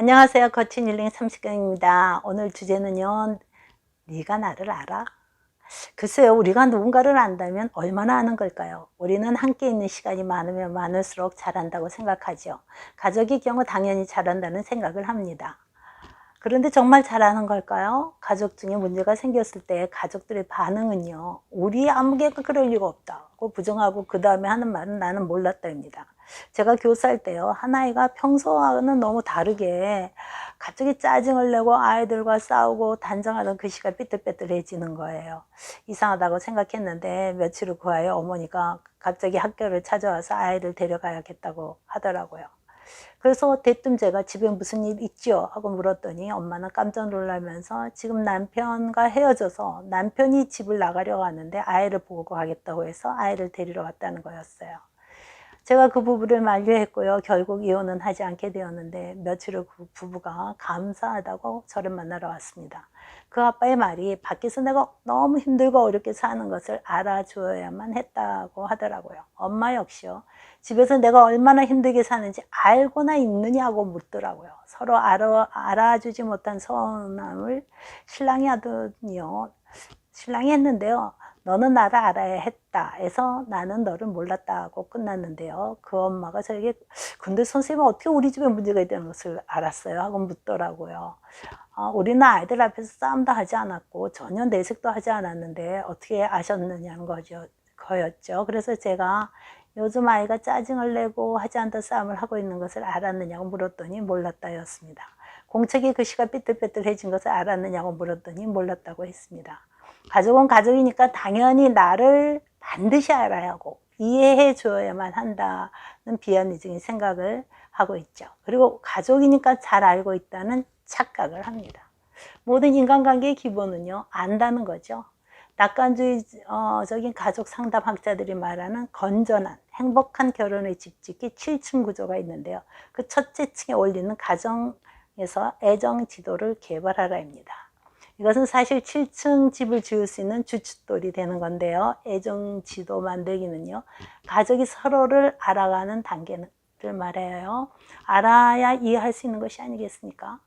안녕하세요. 거친 힐링 삼식경입니다. 오늘 주제는요. 네가 나를 알아? 글쎄요. 우리가 누군가를 안다면 얼마나 아는 걸까요? 우리는 함께 있는 시간이 많으면 많을수록 잘한다고 생각하죠. 가족의 경우 당연히 잘한다는 생각을 합니다. 그런데 정말 잘하는 걸까요? 가족 중에 문제가 생겼을 때 가족들의 반응은요. 우리 아무개가 그럴 리가 없다고 부정하고 그 다음에 하는 말은 나는 몰랐다입니다. 제가 교사할 때요. 한 아이가 평소와는 너무 다르게 갑자기 짜증을 내고 아이들과 싸우고 단정하던 그 시가 삐뚤빼뚤해지는 거예요. 이상하다고 생각했는데 며칠 후 그 아이 어머니가 갑자기 학교를 찾아와서 아이를 데려가야겠다고 하더라고요. 그래서 대뜸 제가 "집에 무슨 일 있지요?" 하고 물었더니 엄마는 깜짝 놀라면서 지금 남편과 헤어져서 남편이 집을 나가려고 하는데 아이를 보고 가겠다고 해서 아이를 데리러 왔다는 거였어요. 제가 그 부부를 만류했고요. 결국 이혼은 하지 않게 되었는데 며칠 후 그 부부가 감사하다고 저를 만나러 왔습니다. 그 아빠의 말이 밖에서 내가 너무 힘들고 어렵게 사는 것을 알아줘야만 했다고 하더라고요. 엄마 역시요. 집에서 내가 얼마나 힘들게 사는지 알고나 있느냐고 묻더라고요. 서로 알아주지 못한 서운함을 신랑이 하더니요. 신랑이 했는데요. 너는 나를 알아야 했다 해서 나는 너를 몰랐다고 끝났는데요. 그 엄마가 저에게 근데 선생님은 어떻게 우리 집에 문제가 있다는 것을 알았어요? 하고 묻더라고요. 우리는 아이들 앞에서 싸움도 하지 않았고 전혀 내색도 하지 않았는데 어떻게 아셨느냐는 거였죠. 그래서 제가 요즘 아이가 짜증을 내고 하지 않던 싸움을 하고 있는 것을 알았느냐고 물었더니 몰랐다였습니다. 공책의 글씨가 삐뚤빼뚤해진 것을 알았느냐고 물었더니 몰랐다고 했습니다. 가족은 가족이니까 당연히 나를 반드시 알아야 하고 이해해 줘야만 한다는 비합리적인 생각을 하고 있죠. 그리고 가족이니까 잘 알고 있다는 착각을 합니다. 모든 인간관계의 기본은요, 안다는 거죠. 낙관주의적인 가족 상담학자들이 말하는 건전한 행복한 결혼의 집짓기 7층 구조가 있는데요. 그 첫째 층에 올리는 가정에서 애정 지도를 개발하라입니다. 이것은 사실 7층 집을 지을 수 있는 주춧돌이 되는 건데요. 애정 지도 만들기는요. 가족이 서로를 알아가는 단계를 말해요. 알아야 이해할 수 있는 것이 아니겠습니까?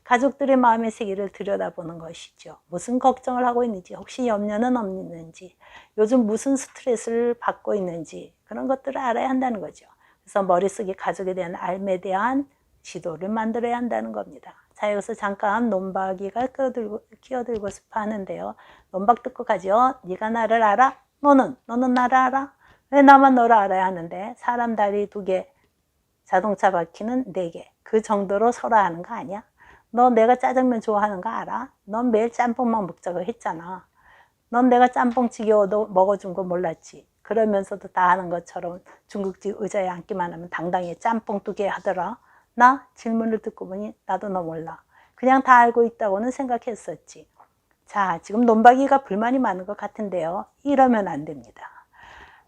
가족들의 마음의 세계를 들여다보는 것이죠. 무슨 걱정을 하고 있는지, 혹시 염려는 없는지, 요즘 무슨 스트레스를 받고 있는지 그런 것들을 알아야 한다는 거죠. 그래서 머릿속에 가족에 대한 알에 대한 지도를 만들어야 한다는 겁니다. 자, 여기서 잠깐 논박이가 끼어들고 싶어 하는데요. 논박 듣고 가죠. 네가 나를 알아? 너는 나를 알아? 왜 나만 너를 알아야 하는데 사람 다리 2개, 자동차 바퀴는 4개. 그 정도로 서로 아는 거 아니야? 너 내가 짜장면 좋아하는 거 알아? 넌 매일 짬뽕만 먹자고 했잖아. 넌 내가 짬뽕찌개 먹어준 거 몰랐지? 그러면서도 다 아는 것처럼 중국집 의자에 앉기만 하면 당당히 짬뽕 2개 하더라. 나 질문을 듣고 보니 나도 너 몰라. 그냥 다 알고 있다고는 생각했었지. 자, 지금 논박이가 불만이 많은 것 같은데요. 이러면 안 됩니다.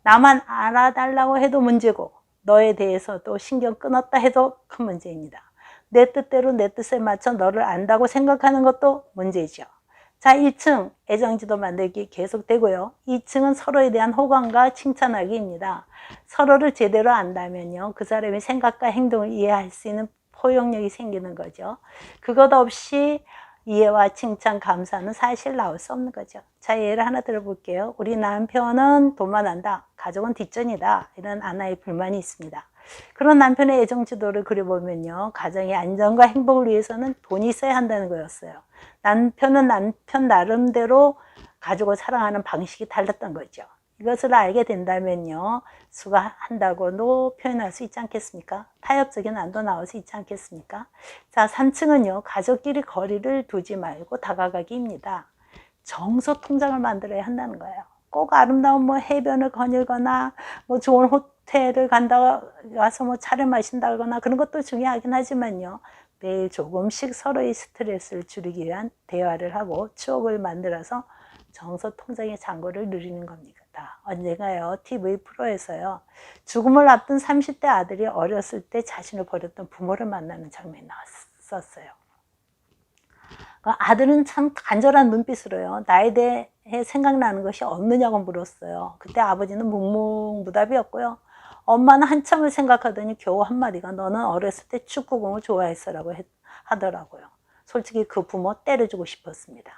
나만 알아달라고 해도 문제고 너에 대해서도 신경 끊었다 해도 큰 문제입니다. 내 뜻대로 내 뜻에 맞춰 너를 안다고 생각하는 것도 문제죠. 자, 1층 애정지도 만들기 계속되고요. 2층은 서로에 대한 호감과 칭찬하기입니다. 서로를 제대로 안다면요. 그 사람의 생각과 행동을 이해할 수 있는 포용력이 생기는 거죠. 그것 없이 이해와 칭찬, 감사는 사실 나올 수 없는 거죠. 자, 예를 하나 들어볼게요. 우리 남편은 돈만 한다. 가족은 뒷전이다. 이런 하나의 불만이 있습니다. 그런 남편의 애정 지도를 그려보면요. 가정의 안정과 행복을 위해서는 돈이 있어야 한다는 거였어요. 남편은 남편 나름대로 가족을 사랑하는 방식이 달랐던 거죠. 이것을 알게 된다면요. 수고한다고도 표현할 수 있지 않겠습니까? 타협적인 안도 나올 수 있지 않겠습니까? 자, 3층은요. 가족끼리 거리를 두지 말고 다가가기입니다. 정서 통장을 만들어야 한다는 거예요. 꼭 아름다운 뭐 해변을 거닐거나 뭐 좋은 호텔을 간다 가서 뭐 차를 마신다거나 그런 것도 중요하긴 하지만요. 매일 조금씩 서로의 스트레스를 줄이기 위한 대화를 하고 추억을 만들어서 정서 통장의 잔고를 누리는 겁니다. 언젠가요, TV 프로에서요, 죽음을 앞둔 30대 아들이 어렸을 때 자신을 버렸던 부모를 만나는 장면이 나왔었어요. 아들은 참 간절한 눈빛으로요, 나에 대해 생각나는 것이 없느냐고 물었어요. 그때 아버지는 묵묵무답이었고요. 엄마는 한참을 생각하더니 겨우 한마디가 너는 어렸을 때 축구공을 좋아했어라고 하더라고요. 솔직히 그 부모 때려주고 싶었습니다.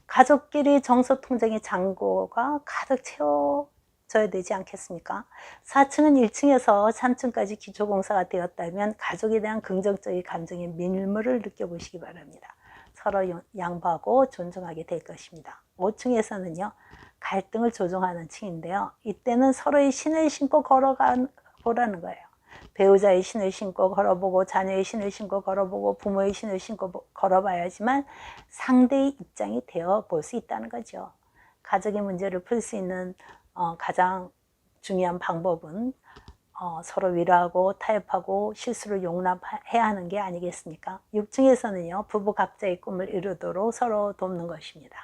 가족끼리 정서통장의 잔고가 가득 채워져야 되지 않겠습니까? 4층은 1층에서 3층까지 기초공사가 되었다면 가족에 대한 긍정적인 감정의 밀물을 느껴보시기 바랍니다. 서로 양보하고 존중하게 될 것입니다. 5층에서는요, 갈등을 조정하는 층인데요. 이때는 서로의 신을 신고 걸어가 보라는 거예요. 배우자의 신을 신고 걸어보고, 자녀의 신을 신고 걸어보고, 부모의 신을 신고 걸어봐야지만 상대의 입장이 되어 볼 수 있다는 거죠. 가족의 문제를 풀 수 있는 가장 중요한 방법은 서로 위로하고 타협하고 실수를 용납해야 하는 게 아니겠습니까? 6층에서는요, 부부 각자의 꿈을 이루도록 서로 돕는 것입니다.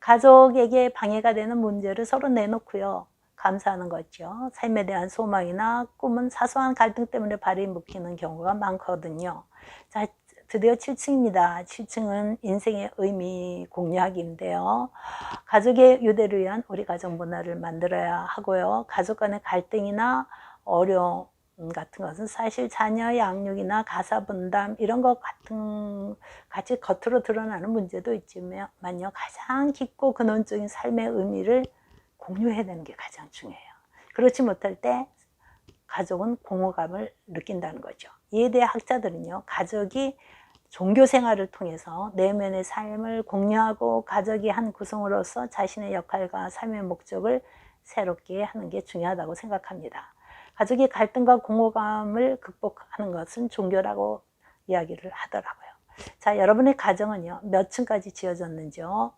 가족에게 방해가 되는 문제를 서로 내놓고요, 감사하는 거죠. 삶에 대한 소망이나 꿈은 사소한 갈등 때문에 발이 묶이는 경우가 많거든요. 자, 드디어 7층입니다. 7층은 인생의 의미 공유하기인데요. 가족의 유대를 위한 우리 가족 문화를 만들어야 하고요. 가족 간의 갈등이나 어려움 같은 것은 사실 자녀 양육이나 가사 분담 이런 것 같은 같이 겉으로 드러나는 문제도 있지만요, 가장 깊고 근원적인 삶의 의미를 공유해야 되는 게 가장 중요해요. 그렇지 못할 때 가족은 공허감을 느낀다는 거죠. 이에 대해 학자들은요, 가족이 종교 생활을 통해서 내면의 삶을 공유하고 가족이 한 구성으로서 자신의 역할과 삶의 목적을 새롭게 하는 게 중요하다고 생각합니다. 가족의 갈등과 공허감을 극복하는 것은 종교라고 이야기를 하더라고요. 자, 여러분의 가정은요, 몇 층까지 지어졌는지요?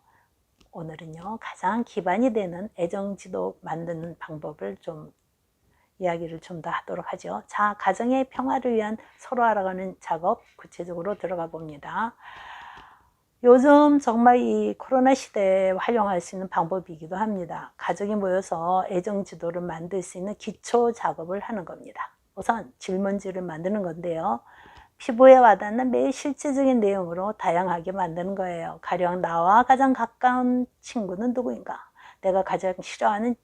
오늘은요, 가장 기반이 되는 애정지도 만드는 방법을 이야기를 좀 더 하도록 하죠. 자, 가정의 평화를 위한 서로 알아가는 작업 구체적으로 들어가 봅니다. 요즘 정말 이 코로나 시대에 활용할 수 있는 방법이기도 합니다. 가족이 모여서 애정지도를 만들 수 있는 기초 작업을 하는 겁니다. 우선 질문지를 만드는 건데요, 피부에 와닿는 매일 실제적인 내용으로 다양하게 만드는 거예요. 가령 나와 가장 가까운 친구는 누구인가? 내가 가장 싫어하는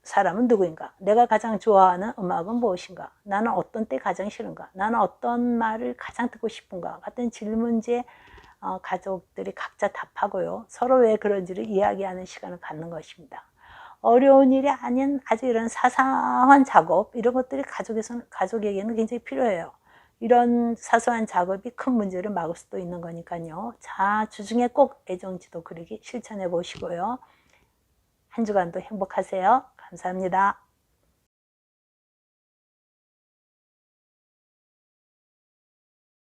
사람은 누구인가? 내가 가장 좋아하는 음악은 무엇인가? 나는 어떤 때 가장 싫은가? 나는 어떤 말을 가장 듣고 싶은가? 같은 질문지에 가족들이 각자 답하고요, 서로 왜 그런지를 이야기하는 시간을 갖는 것입니다. 어려운 일이 아닌 아주 이런 사소한 작업, 이런 것들이 가족에게는 굉장히 필요해요. 이런 사소한 작업이 큰 문제를 막을 수도 있는 거니까요. 자, 주중에 꼭 애정지도 그리기 실천해 보시고요. 한 주간도 행복하세요. 감사합니다.